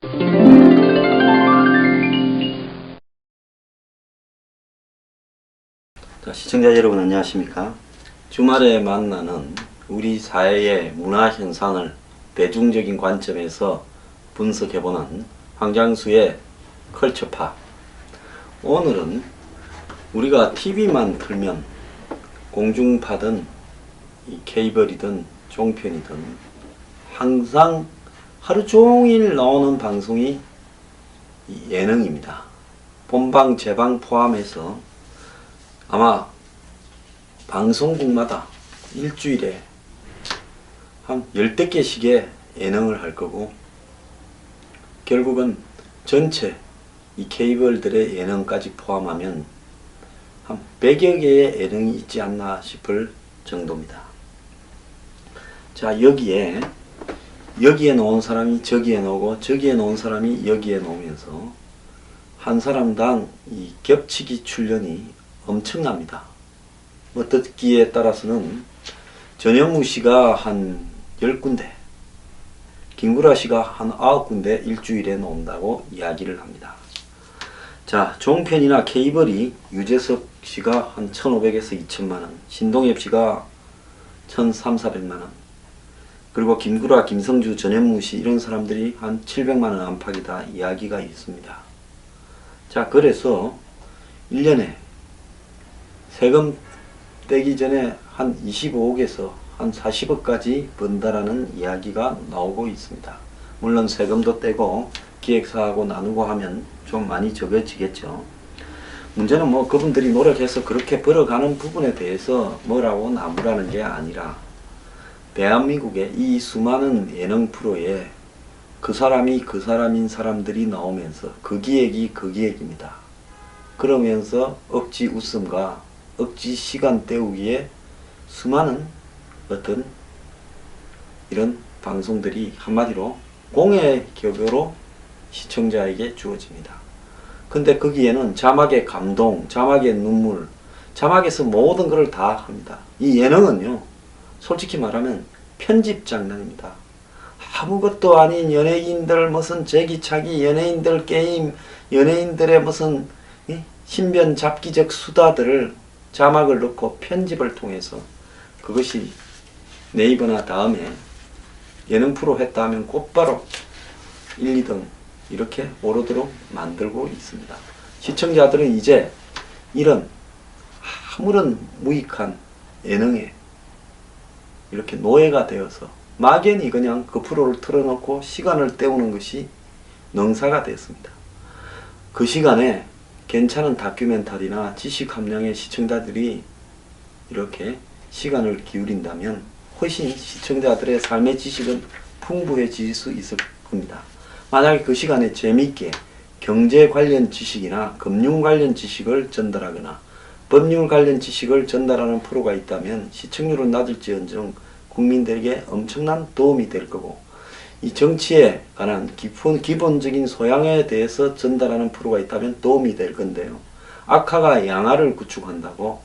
자, 시청자 여러분 안녕하십니까? 주말에 만나는 우리 사회의 문화 현상을 대중적인 관점에서 분석해보는 황장수의 컬처파. 오늘은 우리가 TV만 틀면 공중파든 케이블이든 종편이든 항상 하루 종일 나오는 방송이 예능입니다. 본방 재방 포함해서 아마 방송국마다 일주일에 한 10대 개씩의 예능을 할 거고, 결국은 전체 이 케이블들의 예능까지 포함하면 한 100여 개의 예능이 있지 않나 싶을 정도입니다. 자, 여기에 놓은 사람이 저기에 놓고 저기에 놓은 사람이 여기에 놓으면서 한 사람당 이 겹치기 출연이 엄청납니다. 뭐 듣기에 따라서는 전현무 씨가 한 10군데, 김구라 씨가 한 9군데 일주일에 놓는다고 이야기를 합니다. 자, 종편이나 케이블이 유재석 씨가 한 1,500에서 2,000만원, 신동엽 씨가 1,300~400만원, 그리고 김구라, 김성주, 전현무 씨 이런 사람들이 한 700만원 안팎이다 이야기가 있습니다. 자, 그래서 1년에 세금 떼기 전에 한 25억에서 한 40억까지 번다라는 이야기가 나오고 있습니다. 물론 세금도 떼고 기획사하고 나누고 하면 좀 많이 적어지겠죠. 문제는 뭐 그분들이 노력해서 그렇게 벌어가는 부분에 대해서 뭐라고 나무라는 게 아니라, 대한민국의 이 수많은 예능 프로에 그 사람이 그 사람인 사람들이 나오면서 그 기획이 그 기획입니다. 그러면서 억지 웃음과 억지 시간 때우기에 수많은 어떤 이런 방송들이 한마디로 공예격으로 시청자에게 주어집니다. 근데 거기에는 자막의 감동, 자막의 눈물, 자막에서 모든 것을 다 합니다. 이 예능은요, 솔직히 말하면 편집 장난입니다. 아무것도 아닌 연예인들 무슨 제기차기, 연예인들 게임, 연예인들의 무슨 신변 잡기적 수다들을 자막을 넣고 편집을 통해서 그것이 네이버나 다음에 예능 프로 했다 하면 곧바로 1, 2등 이렇게 오르도록 만들고 있습니다. 시청자들은 이제 이런 아무런 무익한 예능에 이렇게 노예가 되어서 막연히 그냥 그 프로를 틀어놓고 시간을 때우는 것이 능사가 됐습니다. 그 시간에 괜찮은 다큐멘터리나 지식 함량의 시청자들이 이렇게 시간을 기울인다면 훨씬 시청자들의 삶의 지식은 풍부해질 수 있을 겁니다. 만약에 그 시간에 재미있게 경제 관련 지식이나 금융 관련 지식을 전달하거나 법률 관련 지식을 전달하는 프로가 있다면 시청률은 낮을지언정 국민들에게 엄청난 도움이 될 거고, 이 정치에 관한 기본적인 소양에 대해서 전달하는 프로가 있다면 도움이 될 건데요. 악화가 양화를 구축한다고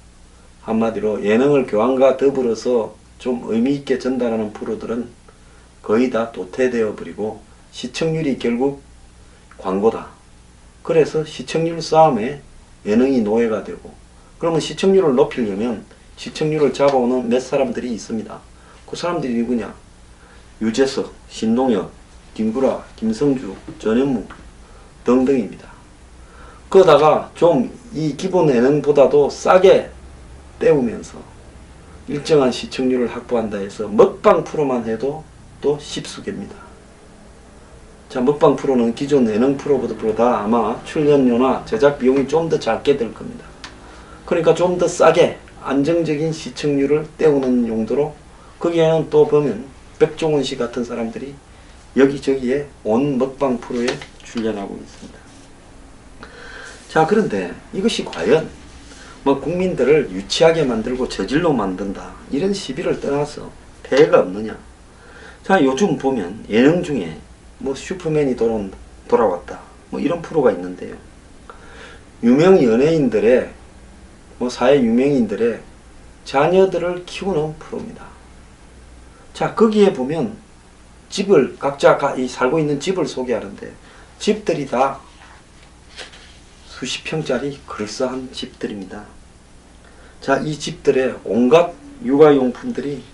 한마디로 예능을 교환과 더불어서 좀 의미있게 전달하는 프로들은 거의 다 도태되어 버리고 시청률이 결국 광고다. 그래서 시청률 싸움에 예능이 노예가 되고, 그러면 시청률을 높이려면 시청률을 잡아오는 몇 사람들이 있습니다. 그 사람들이 누구냐? 유재석, 신동엽, 김구라, 김성주, 전현무 등등입니다. 그러다가 좀 이 기본 예능보다도 싸게 때우면서 일정한 시청률을 확보한다 해서 먹방 프로만 해도 또 십수개입니다. 자, 먹방 프로는 기존 예능 프로보다 아마 출연료나 제작 비용이 좀 더 작게 될 겁니다. 그러니까 좀 더 싸게 안정적인 시청률을 때우는 용도로 거기에는 또 보면 백종원 씨 같은 사람들이 여기저기에 온 먹방 프로에 출연하고 있습니다. 자, 그런데 이것이 과연 뭐 국민들을 유치하게 만들고 저질로 만든다 이런 시비를 떠나서 폐해가 없느냐? 자, 요즘 보면 예능 중에 뭐 슈퍼맨이 돌아왔다 뭐 이런 프로가 있는데요. 유명 연예인들의 뭐 사회 유명인들의 자녀들을 키우는 프로입니다. 자, 거기에 보면 집을 각자 살고 있는 집을 소개하는데 집들이 다 수십 평짜리 그럴싸한 집들입니다. 자, 이 집들에 온갖 육아용품들이,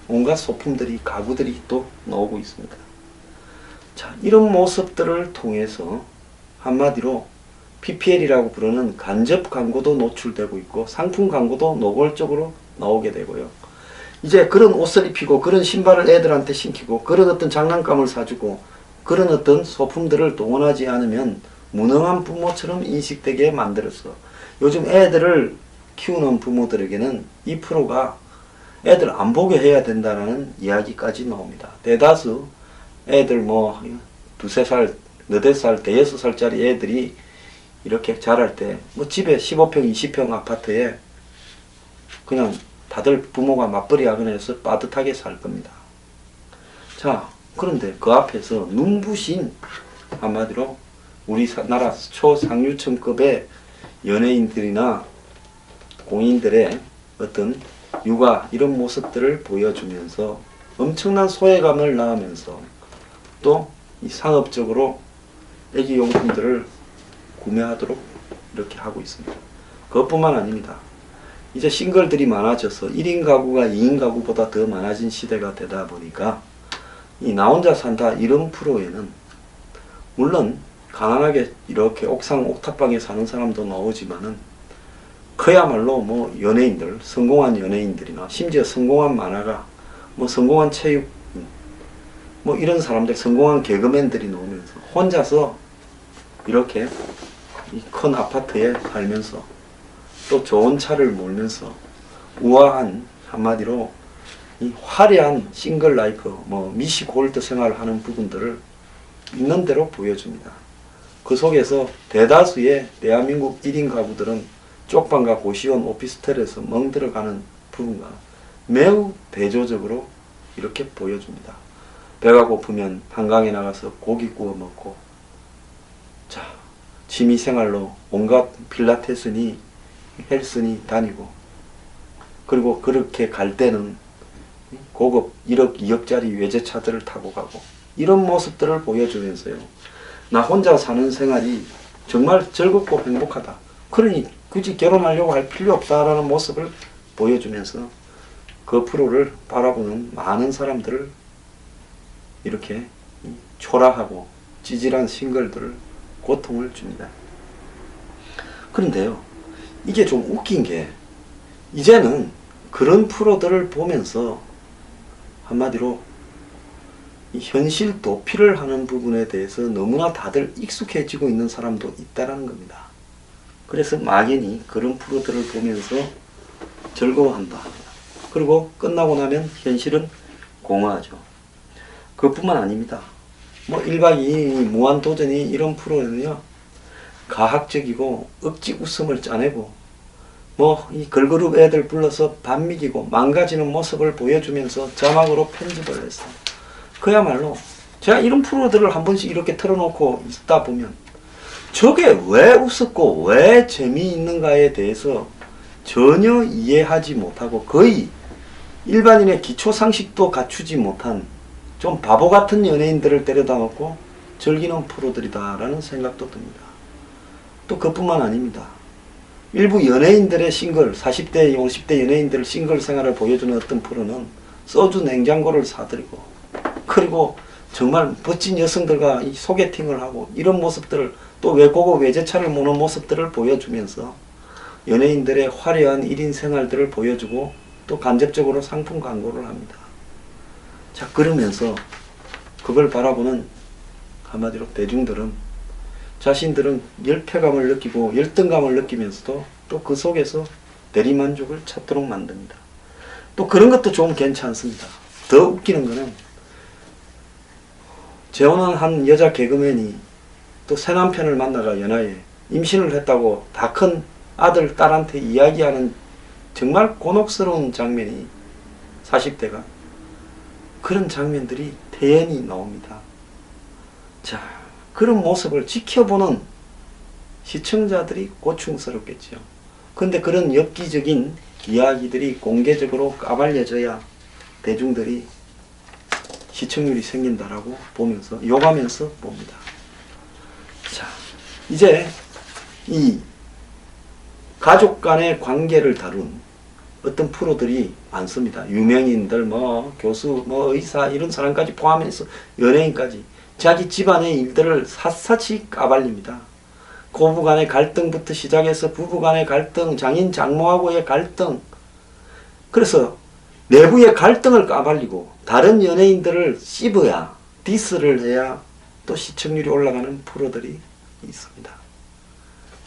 온갖 소품들이, 가구들이 또 나오고 있습니다. 자, 이런 모습들을 통해서 한마디로 PPL이라고 부르는 간접 광고도 노출되고 있고 상품 광고도 노골적으로 나오게 되고요. 이제 그런 옷을 입히고 그런 신발을 애들한테 신기고 그런 어떤 장난감을 사주고 그런 어떤 소품들을 동원하지 않으면 무능한 부모처럼 인식되게 만들어서 요즘 애들을 키우는 부모들에게는 이 프로가 애들 안 보게 해야 된다는 이야기까지 나옵니다. 대다수 애들 뭐 두세 살, 너댓 살, 대여섯 살짜리 애들이 이렇게 자랄 때 뭐 집에 15평, 20평 아파트에 그냥 다들 부모가 맞벌이 하거나 해서 빠듯하게 살 겁니다. 자, 그런데 그 앞에서 눈부신 한마디로 우리나라 초상류층급의 연예인들이나 공인들의 어떤 육아 이런 모습들을 보여주면서 엄청난 소외감을 낳으면서 또 이 상업적으로 애기용품들을 구매하도록 이렇게 하고 있습니다. 그것뿐만 아닙니다. 이제 싱글들이 많아져서 1인 가구가 2인 가구보다 더 많아진 시대가 되다 보니까 이 나 혼자 산다 이런 프로에는 물론 가난하게 이렇게 옥상 옥탑방에 사는 사람도 나오지만은 그야말로 뭐 연예인들, 성공한 연예인들이나 심지어 성공한 만화가 뭐 성공한 체육 뭐 이런 사람들, 성공한 개그맨들이 나오면서 혼자서 이렇게 이 큰 아파트에 살면서 또 좋은 차를 몰면서 우아한 한마디로 이 화려한 싱글 라이프, 뭐 미시 골드 생활을 하는 부분들을 있는 대로 보여줍니다. 그 속에서 대다수의 대한민국 1인 가구들은 쪽방과 고시원 오피스텔에서 멍들어가는 부분과 매우 대조적으로 이렇게 보여줍니다. 배가 고프면 한강에 나가서 고기 구워 먹고, 자, 취미생활로 온갖 필라테스니 헬스니 다니고, 그리고 그렇게 갈 때는 고급 1억 2억짜리 외제차들을 타고 가고, 이런 모습들을 보여주면서요, 나 혼자 사는 생활이 정말 즐겁고 행복하다, 그러니 굳이 결혼하려고 할 필요 없다라는 모습을 보여주면서 그 프로를 바라보는 많은 사람들을 이렇게 초라하고 찌질한 싱글들을 고통을 줍니다. 그런데요, 이게 좀 웃긴 게 이제는 그런 프로들을 보면서 한마디로 이 현실 도피를 하는 부분에 대해서 너무나 다들 익숙해지고 있는 사람도 있다라는 겁니다. 그래서 막연히 그런 프로들을 보면서 즐거워한다. 그리고 끝나고 나면 현실은 공허하죠. 그것뿐만 아닙니다. 뭐 1박 2일 무한도전이 이런 프로는요, 가학적이고 억지 웃음을 짜내고 뭐 이 걸그룹 애들 불러서 반미기고 망가지는 모습을 보여주면서 자막으로 편집을 했어요. 그야말로 제가 이런 프로들을 한 번씩 이렇게 틀어놓고 있다 보면 저게 왜 웃었고 왜 재미있는가에 대해서 전혀 이해하지 못하고 거의 일반인의 기초 상식도 갖추지 못한 좀 바보 같은 연예인들을 때려다 놓고 즐기는 프로들이다라는 생각도 듭니다. 또 그뿐만 아닙니다. 일부 연예인들의 싱글, 40대, 50대 연예인들 싱글 생활을 보여주는 어떤 프로는 소주 냉장고를 사들이고, 그리고 정말 멋진 여성들과 이 소개팅을 하고 이런 모습들을, 또 외고고 외제차를 모는 모습들을 보여주면서 연예인들의 화려한 1인 생활들을 보여주고 또 간접적으로 상품 광고를 합니다. 자, 그러면서 그걸 바라보는 한마디로 대중들은 자신들은 열패감을 느끼고 열등감을 느끼면서도 또 그 속에서 대리만족을 찾도록 만듭니다. 또 그런 것도 좀 괜찮습니다. 더 웃기는 거는 재혼한 한 여자 개그맨이 또 새 남편을 만나가 연하에 임신을 했다고 다 큰 아들, 딸한테 이야기하는 정말 곤혹스러운 장면이 40대가 그런 장면들이 대연히 나옵니다. 자, 그런 모습을 지켜보는 시청자들이 고충스럽겠죠. 근데 그런 엽기적인 이야기들이 공개적으로 까발려져야 대중들이 시청률이 생긴다라고 보면서 욕하면서 봅니다. 자, 이제 이 가족 간의 관계를 다룬 어떤 프로들이 많습니다. 유명인들, 뭐 교수, 뭐 의사 이런 사람까지 포함해서 연예인까지 자기 집안의 일들을 샅샅이 까발립니다. 고부 간의 갈등부터 시작해서 부부 간의 갈등, 장인 장모하고의 갈등. 그래서 내부의 갈등을 까발리고 다른 연예인들을 씹어야, 디스를 해야 또 시청률이 올라가는 프로들이 있습니다.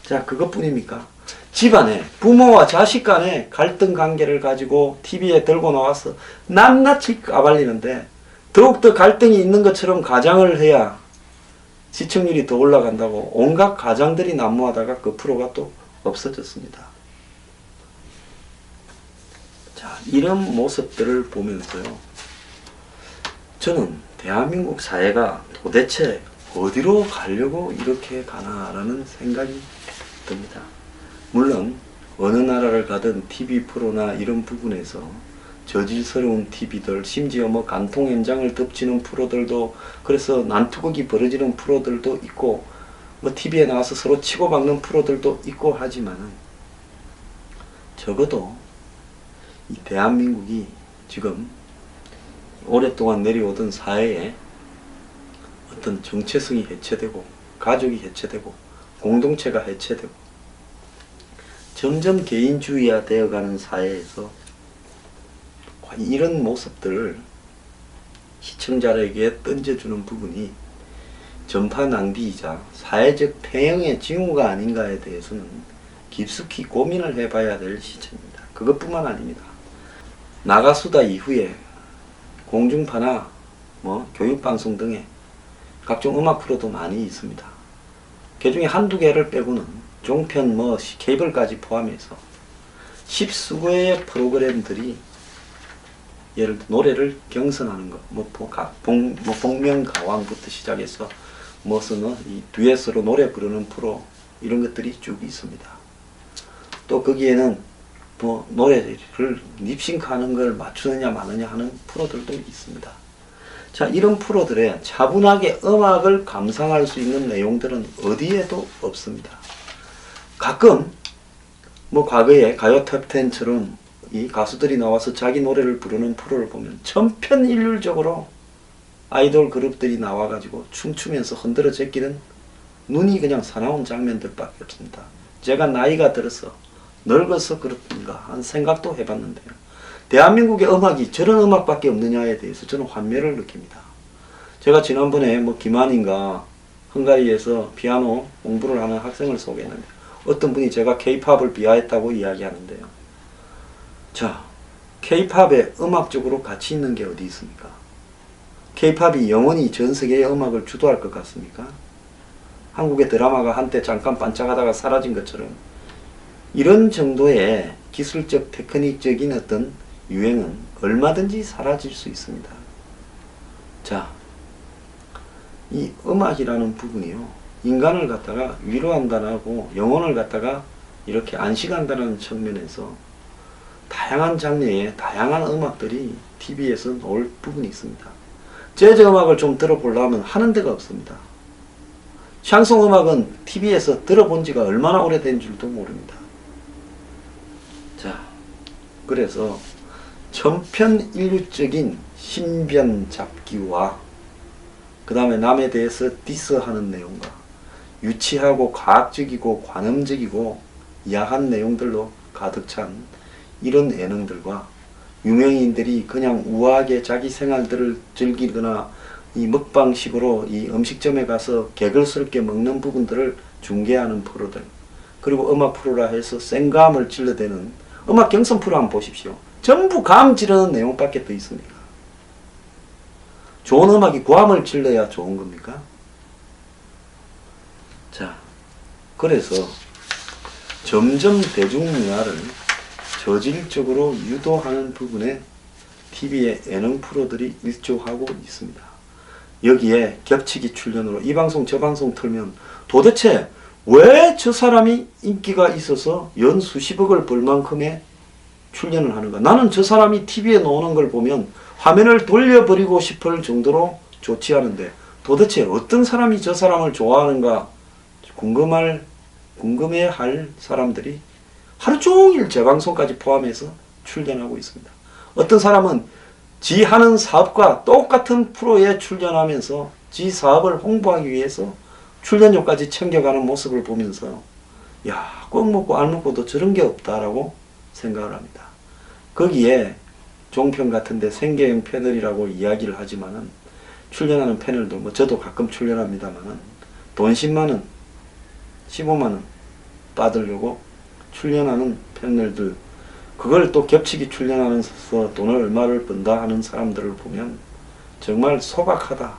자, 그것뿐입니까? 집안에 부모와 자식 간의 갈등 관계를 가지고 TV에 들고 나와서 낱낱이 까발리는데 더욱더 갈등이 있는 것처럼 가장을 해야 시청률이 더 올라간다고 온갖 가장들이 난무하다가 그 프로가 또 없어졌습니다. 자, 이런 모습들을 보면서요, 저는 대한민국 사회가 도대체 어디로 가려고 이렇게 가나라는 생각이 듭니다. 물론 어느 나라를 가든 TV 프로나 이런 부분에서 저질스러운 TV들, 심지어 뭐 간통 현장을 덮치는 프로들도, 그래서 난투극이 벌어지는 프로들도 있고, 뭐 TV에 나와서 서로 치고받는 프로들도 있고 하지만은, 적어도 이 대한민국이 지금 오랫동안 내려오던 사회에 어떤 정체성이 해체되고, 가족이 해체되고, 공동체가 해체되고, 점점 개인주의화 되어가는 사회에서 이런 모습들을 시청자에게 던져주는 부분이 전파 낭비이자 사회적 폐영의 징후가 아닌가에 대해서는 깊숙이 고민을 해봐야 될 시점입니다. 그것뿐만 아닙니다. 나가수다 이후에 공중파나 뭐 교육방송 등의 각종 음악 프로도 많이 있습니다. 그 중에 한두 개를 빼고는 종편 뭐 케이블까지 포함해서 십수개의 프로그램들이, 예를 들어 노래를 경선하는 것, 복면가왕부터 시작해서 무슨 이 듀엣으로 노래 부르는 프로, 이런 것들이 쭉 있습니다. 또 거기에는 뭐 노래를 립싱크하는 걸 맞추느냐 마느냐 하는 프로들도 있습니다. 자, 이런 프로들의 차분하게 음악을 감상할 수 있는 내용들은 어디에도 없습니다. 가끔 뭐 과거에 가요 톱10처럼 이 가수들이 나와서 자기 노래를 부르는 프로를 보면 천편일률적으로 아이돌 그룹들이 나와가지고 춤추면서 흔들어 제끼는, 눈이 그냥 사나운 장면들밖에 없습니다. 제가 나이가 들어서 늙어서 그렇던가 한 생각도 해봤는데요, 대한민국의 음악이 저런 음악밖에 없느냐에 대해서 저는 환멸을 느낍니다. 제가 지난번에 뭐 김한인가 헝가리에서 피아노 공부를 하는 학생을 소개했는데, 어떤 분이 제가 K-팝을 비하했다고 이야기하는데요. 자, K-팝에 음악적으로 가치 있는 게 어디 있습니까? K-팝이 영원히 전 세계의 음악을 주도할 것 같습니까? 한국의 드라마가 한때 잠깐 반짝하다가 사라진 것처럼 이런 정도의 기술적, 테크닉적인 어떤 유행은 얼마든지 사라질 수 있습니다. 자, 이 음악이라는 부분이요, 인간을 갖다가 위로한다고 영혼을 갖다가 이렇게 안식한다는 측면에서 다양한 장르의 다양한 음악들이 TV에서 나올 부분이 있습니다. 재즈 음악을 좀 들어보려면 하는 데가 없습니다. 샹송 음악은 TV에서 들어본 지가 얼마나 오래된 줄도 모릅니다. 자, 그래서 천편일률적인 신변 잡기와 그 다음에 남에 대해서 디스하는 내용과 유치하고 과학적이고 관음적이고 야한 내용들로 가득 찬 이런 예능들과 유명인들이 그냥 우아하게 자기 생활들을 즐기거나 이 먹방식으로 이 음식점에 가서 개걸스럽게 먹는 부분들을 중계하는 프로들, 그리고 음악 프로라 해서 생감을 질러대는 음악 경선 프로 한번 보십시오. 전부 감 지르는 내용밖에 더 있습니까? 좋은 음악이 고함을 질러야 좋은 겁니까? 자, 그래서 점점 대중문화를 저질적으로 유도하는 부분에 TV의 예능 프로들이 일조하고 있습니다. 여기에 겹치기 출연으로 이 방송 저 방송 틀면 도대체 왜 저 사람이 인기가 있어서 연 수십억을 벌 만큼의 출연을 하는가? 나는 저 사람이 TV에 나오는 걸 보면 화면을 돌려버리고 싶을 정도로 좋지 않은데 도대체 어떤 사람이 저 사람을 좋아하는가 궁금해할 사람들이 하루 종일 재방송까지 포함해서 출연하고 있습니다. 어떤 사람은 지 하는 사업과 똑같은 프로에 출연하면서 지 사업을 홍보하기 위해서 출연료까지 챙겨가는 모습을 보면서 야, 꼭 먹고 알 먹고도 저런 게 없다라고 생각을 합니다. 거기에 종편 같은데 생계형 패널이라고 이야기를 하지만은 출연하는 패널도 뭐 저도 가끔 출연합니다만은 돈 10만원, 15만원 받으려고 출연하는 패널들, 그걸 또 겹치기 출연하면서 돈을 얼마를 번다 하는 사람들을 보면 정말 소박하다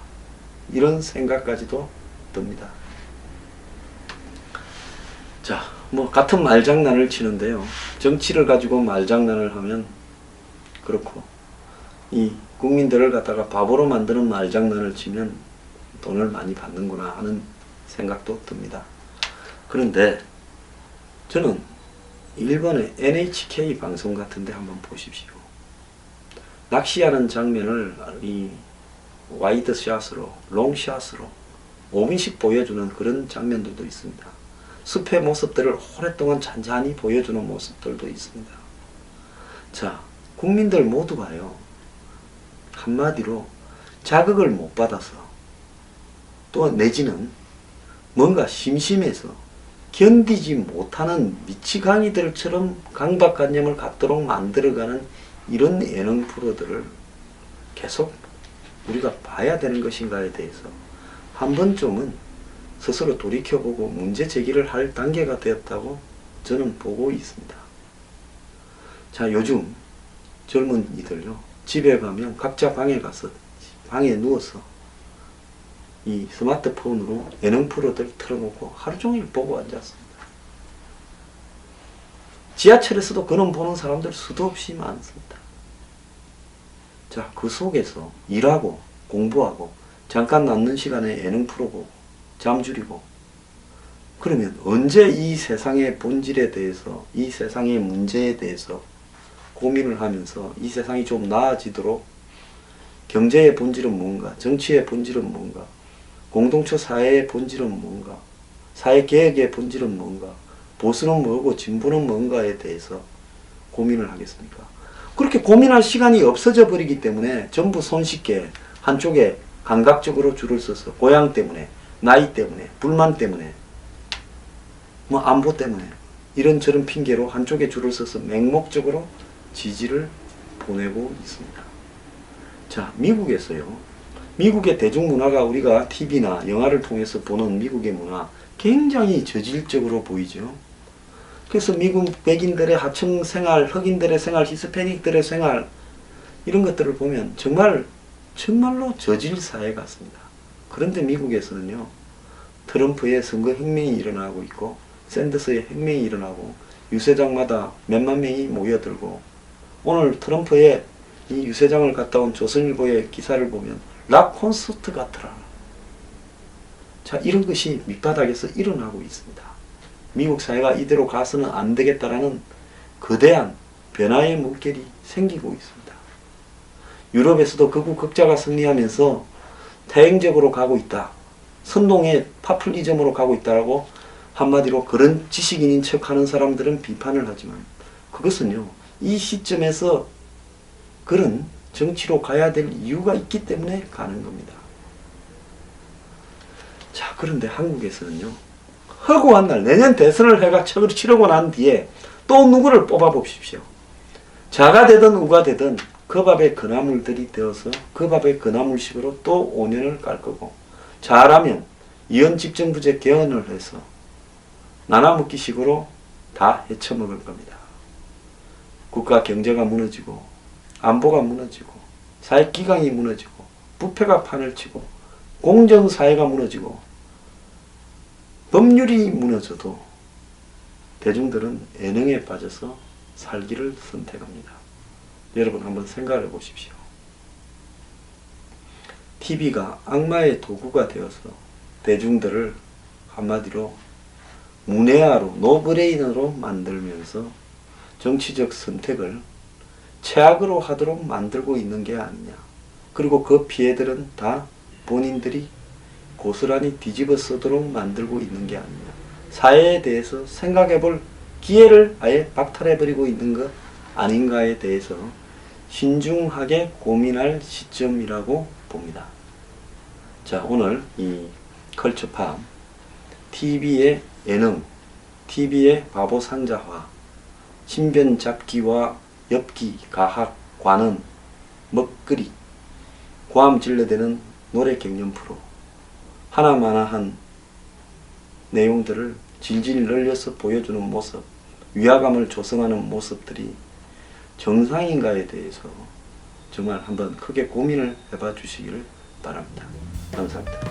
이런 생각까지도 듭니다. 자, 뭐 같은 말장난을 치는데요. 정치를 가지고 말장난을 하면 그렇고 이 국민들을 갖다가 바보로 만드는 말장난을 치면 돈을 많이 받는구나 하는 생각도 듭니다. 그런데 저는 일본의 NHK 방송 같은데 한번 보십시오. 낚시하는 장면을 이 와이드 샷으로, 롱 샷으로 5분씩 보여주는 그런 장면들도 있습니다. 숲의 모습들을 오랫동안 잔잔히 보여주는 모습들도 있습니다. 자, 국민들 모두가요, 한마디로 자극을 못 받아서 또 내지는 뭔가 심심해서 견디지 못하는 미치광이들처럼 강박관념을 갖도록 만들어가는 이런 예능 프로들을 계속 우리가 봐야 되는 것인가에 대해서 한 번쯤은 스스로 돌이켜보고 문제 제기를 할 단계가 되었다고 저는 보고 있습니다. 자, 요즘 젊은이들요, 집에 가면 각자 방에 가서 방에 누워서 이 스마트폰으로 예능 프로들 틀어놓고 하루 종일 보고 앉았습니다. 지하철에서도 그런 보는 사람들 수도 없이 많습니다. 자, 그 속에서 일하고 공부하고 잠깐 남는 시간에 예능 프로 보고 잠 줄이고, 그러면 언제 이 세상의 본질에 대해서, 이 세상의 문제에 대해서 고민을 하면서 이 세상이 좀 나아지도록 경제의 본질은 뭔가, 정치의 본질은 뭔가, 공동체 사회의 본질은 뭔가, 사회개혁의 본질은 뭔가, 보수는 뭐고 진보는 뭔가에 대해서 고민을 하겠습니까? 그렇게 고민할 시간이 없어져 버리기 때문에 전부 손쉽게 한쪽에 감각적으로 줄을 서서 고향 때문에, 나이 때문에, 불만 때문에, 뭐 안보 때문에 이런저런 핑계로 한쪽에 줄을 서서 맹목적으로 지지를 보내고 있습니다. 자, 미국에서요, 미국의 대중문화가 우리가 TV나 영화를 통해서 보는 미국의 문화 굉장히 저질적으로 보이죠. 그래서 미국 백인들의 하청 생활, 흑인들의 생활, 히스패닉들의 생활, 이런 것들을 보면 정말로 저질 사회 같습니다. 그런데 미국에서는요, 트럼프의 선거 혁명이 일어나고 있고 샌더스의 혁명이 일어나고 유세장마다 몇만 명이 모여들고, 오늘 트럼프의 이 유세장을 갔다 온 조선일보의 기사를 보면 락 콘서트 같더라. 자, 이런 것이 밑바닥에서 일어나고 있습니다. 미국 사회가 이대로 가서는 안 되겠다라는 거대한 변화의 물결이 생기고 있습니다. 유럽에서도 극우 극자가 승리하면서 태행적으로 가고 있다, 선동의 파퓰리즘으로 가고 있다라고 한마디로 그런 지식인인 척하는 사람들은 비판을 하지만, 그것은요, 이 시점에서 그런 정치로 가야 될 이유가 있기 때문에 가는 겁니다. 자, 그런데 한국에서는요, 허구한 날 내년 대선을 해가 치르고 난 뒤에 또 누구를 뽑아 보십시오. 자가 되든 우가 되든 그 밥의 그나물들이 되어서 그 밥의 그나물식으로 또 5년을 갈 거고, 잘하면 이원집정부제 개헌을 해서 나눠먹기식으로 다 헤쳐먹을 겁니다. 국가 경제가 무너지고 안보가 무너지고 사회기강이 무너지고 부패가 판을 치고 공정사회가 무너지고 법률이 무너져도 대중들은 예능에 빠져서 살기를 선택합니다. 여러분 한번 생각해 보십시오. TV가 악마의 도구가 되어서 대중들을 한마디로 문외화로, 노브레인으로 만들면서 정치적 선택을 최악으로 하도록 만들고 있는 게 아니냐. 그리고 그 피해들은 다 본인들이 고스란히 뒤집어 쓰도록 만들고 있는 게 아니냐. 사회에 대해서 생각해 볼 기회를 아예 박탈해버리고 있는 것 아닌가에 대해서 신중하게 고민할 시점이라고 봅니다. 자, 오늘 이 컬처팝, TV의 예능, TV의 바보 상자화, 신변 잡기와 엽기, 가학, 관음, 먹거리, 고함 질러대는 노래 경연 프로, 하나마나한 내용들을 질질 늘려서 보여주는 모습, 위화감을 조성하는 모습들이 정상인가에 대해서 정말 한번 크게 고민을 해봐 주시기를 바랍니다. 감사합니다.